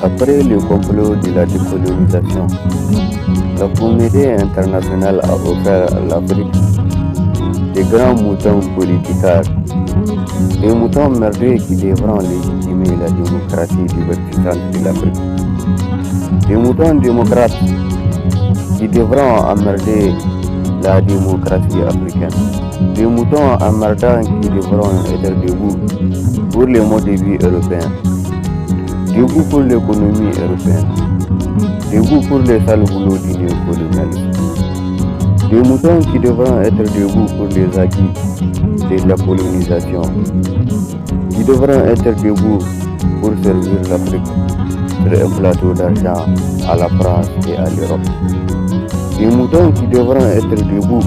Après le complot de la décolonisation, la communauté internationale a offert à l'Afrique des grands moutons politiques, des moutons merveilleux qui devront légitimer la démocratie divertissante de l'Afrique, des moutons démocrates qui devront emmerder la démocratie africaine, des moutons emmerdants qui devront être debout pour le mode de vie européen, debout pour l'économie européenne, debout pour les sales boulots du néocolonialisme, des moutons qui devront être debout pour les acquis de la colonisation, qui devront être debout pour servir l'Afrique sur un plateau d'argent à la France et à l'Europe. Des moutons qui devront être debout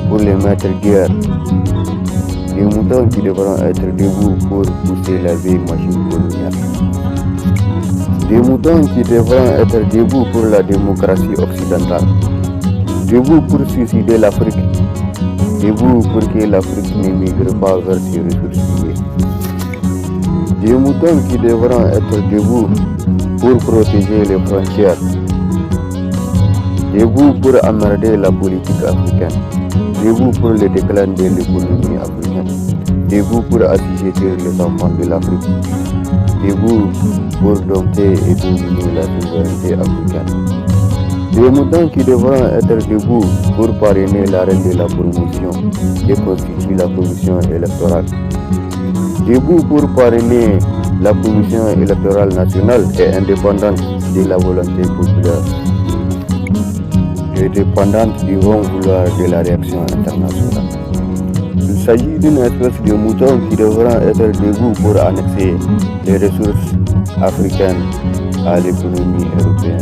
pour les maîtres guerre. Des moutons qui devront être debout pour pousser la vieille machine coloniale. Des moutons qui devront être debout pour la démocratie occidentale. Debout pour suicider l'Afrique. Debout pour que l'Afrique ne migre pas vers ses ressources liées. Des moutons qui devront être debout pour protéger les frontières. Debout pour emmerder la politique africaine, debout pour le déclin de l'économie africaine, debout pour assujettir les enfants de l'Afrique, debout pour dompter et dominer la souveraineté africaine. Des moutons qui devront être debout pour parrainer l'arrêt de la promotion et constituer la commission électorale. Debout pour parrainer la commission électorale nationale et indépendante de la volonté populaire. Et dépendante du bon vouloir de la réaction internationale. Il s'agit d'une espèce de mouton qui devra être debout pour annexer les ressources africaines à l'économie européenne,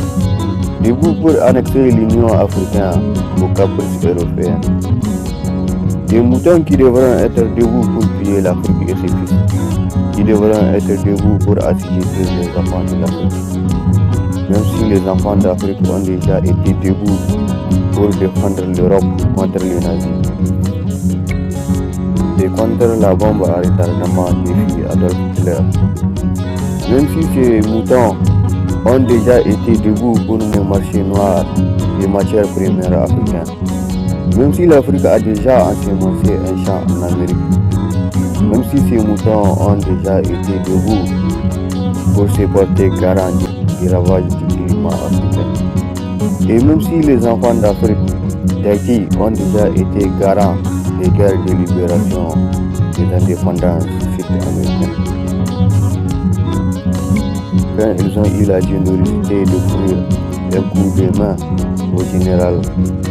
debout pour annexer l'Union africaine aux caprices européens, des moutons qui devront être debout pour piller l'Afrique et ses fils, qui devront être debout pour assujettir les enfants de l'Afrique. Même si les enfants d'Afrique ont déjà été debout pour défendre l'Europe contre les nazis et contre la bombe à retardement défi Adolf Hitler. Même si ces moutons ont déjà été debout pour le marché noir des matières premières africaines. Même si l'Afrique a déjà ensemencé un champ en Amérique. Même si ces moutons ont déjà été debout pour se porter garant des ravages du climat africain. Et même si les enfants d'Afrique d'Haïti ont déjà été garants des guerres de libération des indépendances sud-américaines, quand ils ont eu la générosité d'offrir un coup de main au général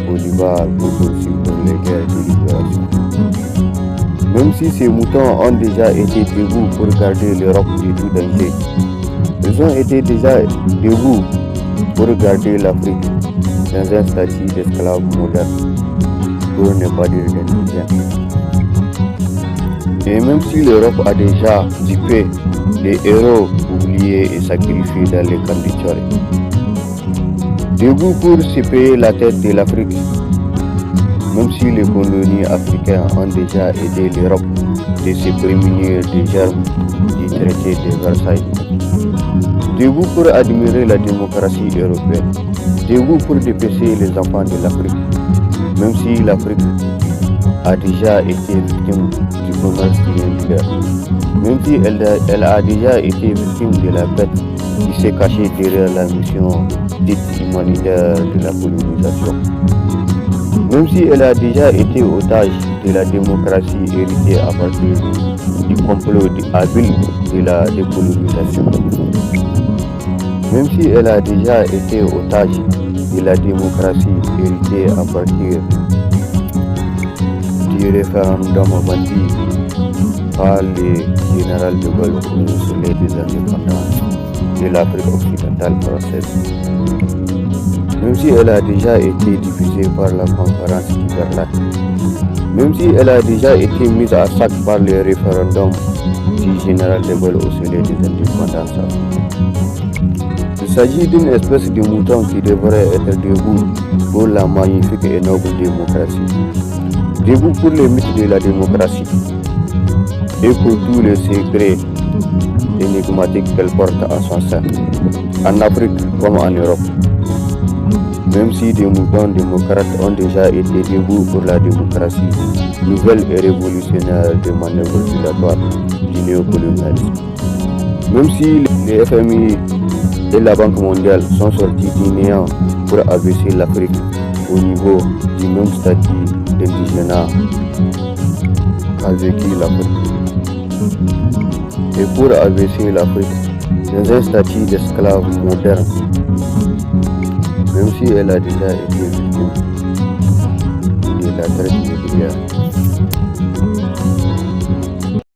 Bolivar pour poursuivre les guerres de libération. Même si ces moutons ont déjà été debout pour garder l'Europe de tout danger, ils ont été déjà debout pour garder l'Afrique dans un statut d'esclave moderne, pour ne pas dire d'indien. Et même si l'Europe a déjà dupé les héros oubliés et sacrifiés dans les camps de Tchoré, debout pour se payer la tête de l'Afrique, même si les colonies africaines ont déjà aidé l'Europe de se prémunir des germes du traité de Versailles. Debout pour admirer la démocratie européenne, debout pour dépêcher les enfants de l'Afrique, même si l'Afrique a déjà été victime du commerce triangulaire, même si elle a déjà été victime de la bête qui s'est cachée derrière la mission dite humanitaire de la colonisation, même si elle a déjà été otage de la démocratie héritée à partir du complot habile de la décolonisation, même si elle a déjà été otage de la démocratie héritée à partir du référendum bandit par le général de Gaulle au sommet des indépendances de l'Afrique occidentale française, même si elle a déjà été diffusée par la conférence de Berlin, même si elle a déjà été mise à sac par le référendum du général de Gaulle au sommet des indépendances africaines. Il s'agit d'une espèce de mouton qui devrait être debout pour la magnifique et noble démocratie, debout pour les mythes de la démocratie et pour tous les secrets et énigmatiques qu'elle porte à son sein. En Afrique comme en Europe, même si des moutons démocrates ont déjà été debout pour la démocratie, nouvelle et révolutionnaire des manœuvres dilatoires du néocolonialisme. Même si les FMI et la Banque mondiale sont sortis du néant pour abaisser l'Afrique au niveau du même statut d'indigénat qu'a vécu l'Afrique. Et pour abaisser l'Afrique dans un statut d'esclave moderne, même si elle a déjà été victime de la traite négrière.